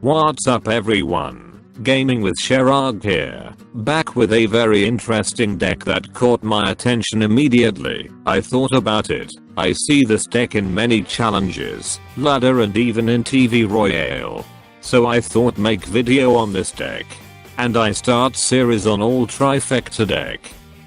What's up everyone? Gaming with Chirag here, back with a very interesting deck that caught my attention immediately. I thought about it. I see this deck in many challenges, ladder and even in TV Royale. So I thought make video on this deck. And I start series on all Trifecta deck.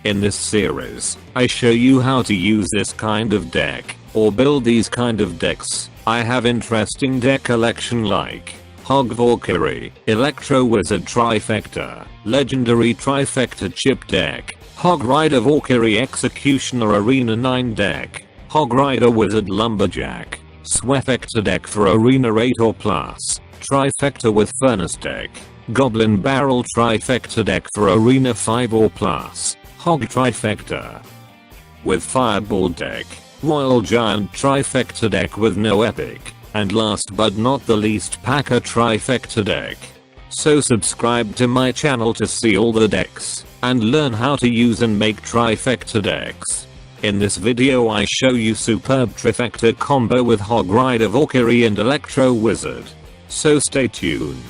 In this series, I show you how to use this kind of deck, or build these kind of decks. I have interesting deck collection like Hog Valkyrie, Electro Wizard Trifecta, Legendary Trifecta Chip deck, Hog Rider Valkyrie Executioner Arena 9 deck, Hog Rider Wizard Lumberjack, Swefecta deck for Arena 8 or plus, Trifecta with Furnace deck, Goblin Barrel Trifecta deck for Arena 5 or plus, Hog Trifecta with Fireball deck, Royal Giant Trifecta deck with no epic, and last but not the least Packer Trifecta deck. So subscribe to my channel to see all the decks, and learn how to use and make Trifecta decks. In this video I show you superb Trifecta combo with Hog Rider Valkyrie and Electro Wizard. So stay tuned.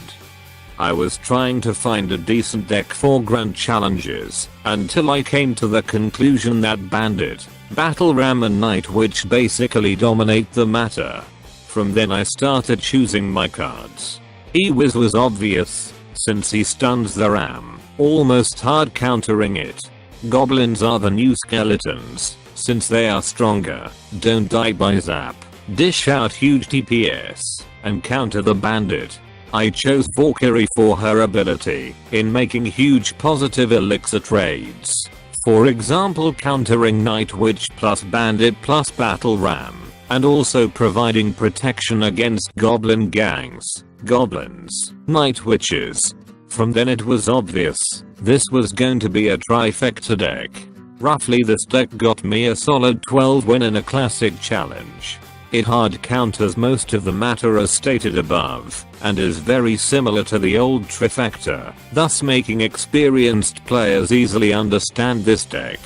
I was trying to find a decent deck for grand challenges, until I came to the conclusion that Bandit, Battle Ram and Night Witch basically dominate the matter. From then I started choosing my cards. E-Wiz was obvious, since he stuns the Ram, almost hard countering it. Goblins are the new skeletons, since they are stronger, don't die by zap, dish out huge DPS, and counter the Bandit. I chose Valkyrie for her ability in making huge positive elixir trades. For example, countering Night Witch plus Bandit plus Battle Ram, and also providing protection against Goblin gangs, Goblins, Night Witches. From then it was obvious, this was going to be a Trifecta deck. Roughly this deck got me a solid 12 win in a classic challenge. It hard counters most of the matter as stated above, and is very similar to the old Trifecta, thus making experienced players easily understand this deck.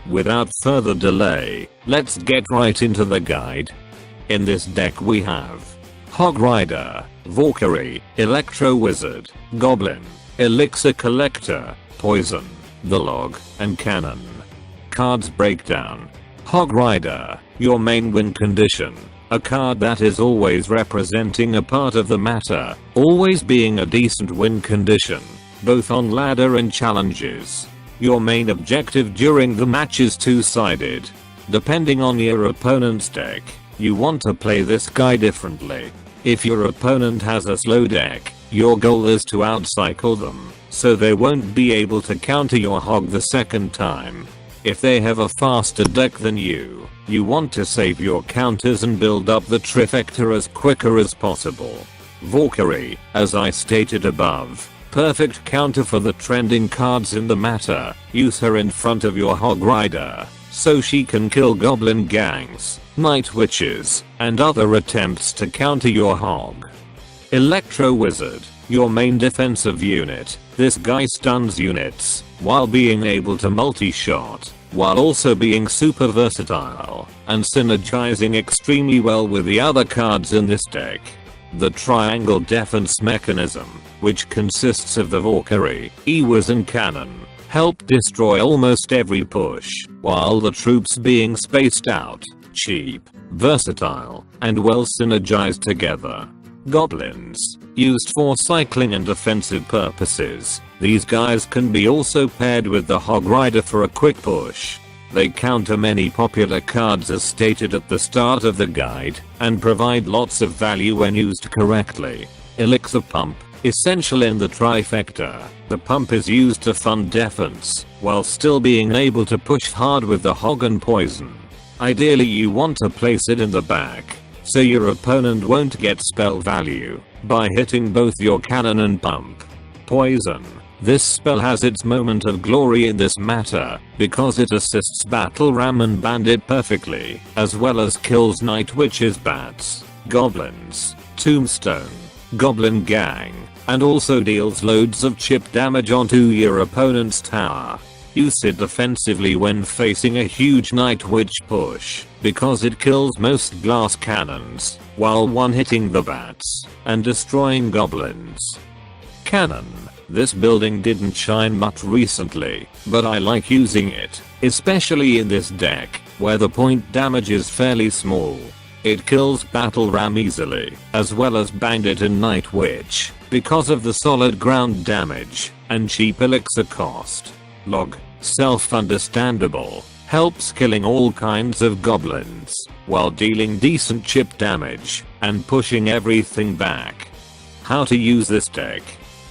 Without further delay, let's get right into the guide. In this deck we have Hog Rider, Valkyrie, Electro Wizard, Goblin, Elixir Collector, Poison, the Log, and Cannon. Cards breakdown. Hog Rider, your main win condition. A card that is always representing a part of the matter, always being a decent win condition, both on ladder and challenges. Your main objective during the match is two-sided. Depending on your opponent's deck, you want to play this guy differently. If your opponent has a slow deck, your goal is to outcycle them, so they won't be able to counter your hog the second time. If they have a faster deck than you want to save your counters and build up the Trifecta as quicker as possible. Valkyrie, as I stated above, perfect counter for the trending cards in the matter. Use her in front of your Hog Rider, so she can kill Goblin gangs, Night Witches, and other attempts to counter your hog. Electro Wizard, your main defensive unit. This guy stuns units, while being able to multi-shot, while also being super versatile, and synergizing extremely well with the other cards in this deck. The triangle defense mechanism, which consists of the Valkyrie, E-Wiz and Cannon, help destroy almost every push, while the troops being spaced out, cheap, versatile, and well synergized together. Goblins, used for cycling and defensive purposes. These guys can be also paired with the Hog Rider for a quick push. They counter many popular cards as stated at the start of the guide, and provide lots of value when used correctly. Elixir Pump, essential in the Trifecta. The pump is used to fund defense, while still being able to push hard with the hog and poison. Ideally you want to place it in the back, so your opponent won't get spell value, by hitting both your cannon and pump. Poison. This spell has its moment of glory in this matter, because it assists Battle Ram and Bandit perfectly, as well as kills Night Witches, Bats, Goblins, Tombstone, Goblin Gang, and also deals loads of chip damage onto your opponent's tower. Use it defensively when facing a huge Night Witch push, because it kills most glass cannons, while one-hitting the bats and destroying goblins. Cannon. This building didn't shine much recently, but I like using it, especially in this deck, where the point damage is fairly small. It kills Battle Ram easily, as well as Bandit and Night Witch, because of the solid ground damage and cheap elixir cost. Log. Self-understandable. Helps killing all kinds of goblins, while dealing decent chip damage and pushing everything back. How to use this deck.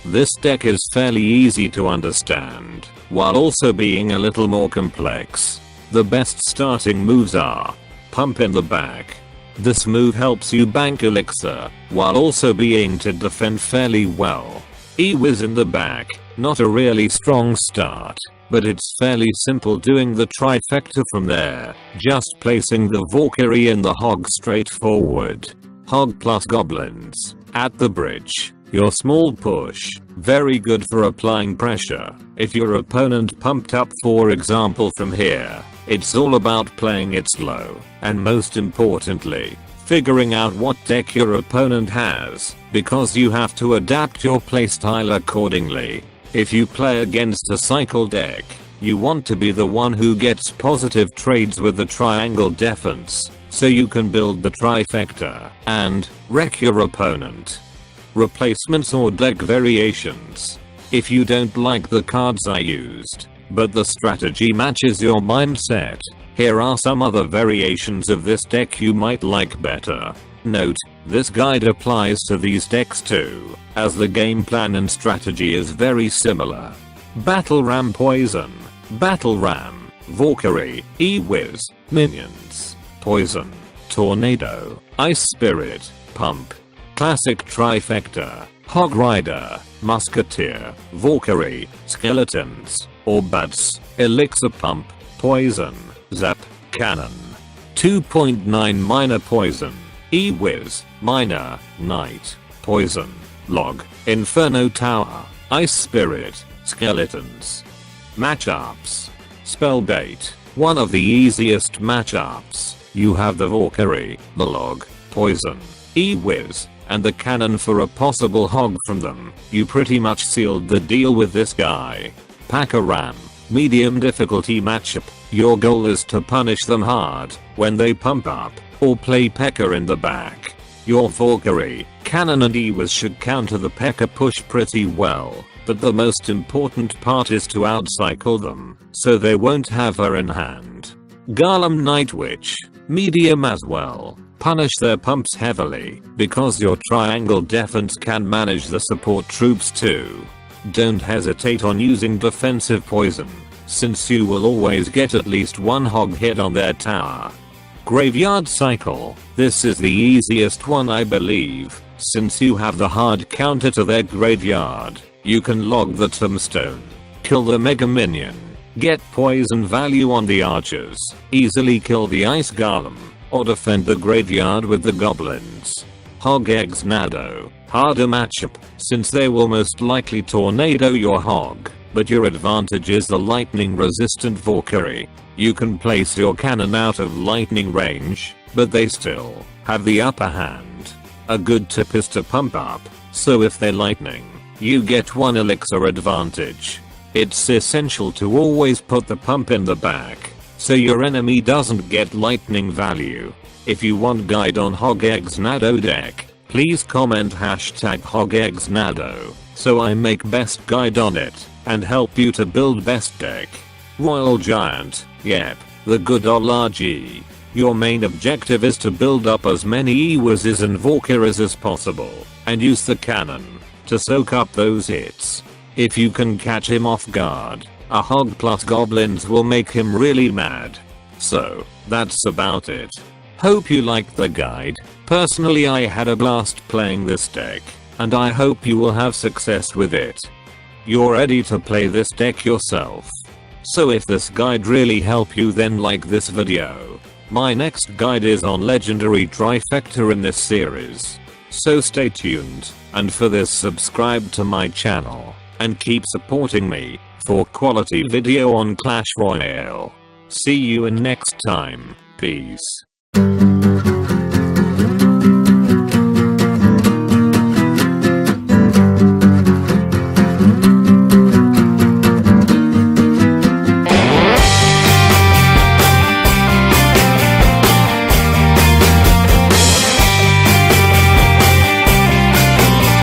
This deck is fairly easy to understand, while also being a little more complex. The best starting moves are Pump in the back. This move helps you bank elixir, while also being to defend fairly well. E-Wiz in the back, not a really strong start, but it's fairly simple doing the trifecta from there, just placing the Valkyrie in the hog straightforward. Hog plus goblins, at the bridge. Your small push, very good for applying pressure. If your opponent pumped up, for example from here, it's all about playing it slow, and most importantly, figuring out what deck your opponent has, because you have to adapt your playstyle accordingly. If you play against a cycle deck, you want to be the one who gets positive trades with the triangle defense, so you can build the trifecta and wreck your opponent. Replacements or deck variations. If you don't like the cards I used, but the strategy matches your mindset, here are some other variations of this deck you might like better. Note, this guide applies to these decks too, as the game plan and strategy is very similar. Battle Ram Poison. Battle Ram, Valkyrie, E-Wiz, Minions, Poison, Tornado, Ice Spirit, Pump. Classic Trifecta, Hog Rider, Musketeer, Valkyrie, Skeletons, or Bats, Elixir Pump, Poison, Zap, Cannon. 2.9 Minor Poison, E-Wiz, Minor, Knight, Poison, Log, Inferno Tower, Ice Spirit, Skeletons. Matchups. Spellbait, one of the easiest matchups. You have the Valkyrie, the Log, Poison, E-Wiz, and the cannon for a possible hog from them. You pretty much sealed the deal with this guy. Pack a ram. Medium difficulty matchup. Your goal is to punish them hard when they pump up, or play P.E.K.K.A in the back. Your Valkyrie, cannon and E-Wiz should counter the P.E.K.K.A push pretty well, but the most important part is to outcycle them, so they won't have her in hand. Golem Night Witch, medium as well. Punish their pumps heavily, because your triangle defense can manage the support troops too. Don't hesitate on using defensive poison, since you will always get at least one hog hit on their tower. Graveyard Cycle. This is the easiest one I believe, since you have the hard counter to their graveyard. You can log the tombstone, kill the mega minion, get poison value on the archers, easily kill the ice golem, or defend the graveyard with the goblins. Hog Eggs Nado. Harder matchup, since they will most likely tornado your hog, but your advantage is the lightning resistant Valkyrie. You can place your cannon out of lightning range, but they still have the upper hand. A good tip is to pump up, so if they're lightning, you get one elixir advantage. It's essential to always put the pump in the back, so your enemy doesn't get lightning value. If you want guide on Hog Eggs Nado deck, please comment #HogEggsNado, so I make best guide on it, and help you to build best deck. Royal Giant, yep, the good old RG. Your main objective is to build up as many E-Wizes and Valkyries as possible, and use the cannon to soak up those hits. If you can catch him off guard, a hog plus goblins will make him really mad. So, that's about it. Hope you liked the guide. Personally, I had a blast playing this deck, and I hope you will have success with it. You're ready to play this deck yourself. So if this guide really helped you, then like this video. My next guide is on legendary trifecta in this series. So stay tuned, and for this subscribe to my channel, and keep supporting me for quality video on Clash Royale. See you in next time. Peace.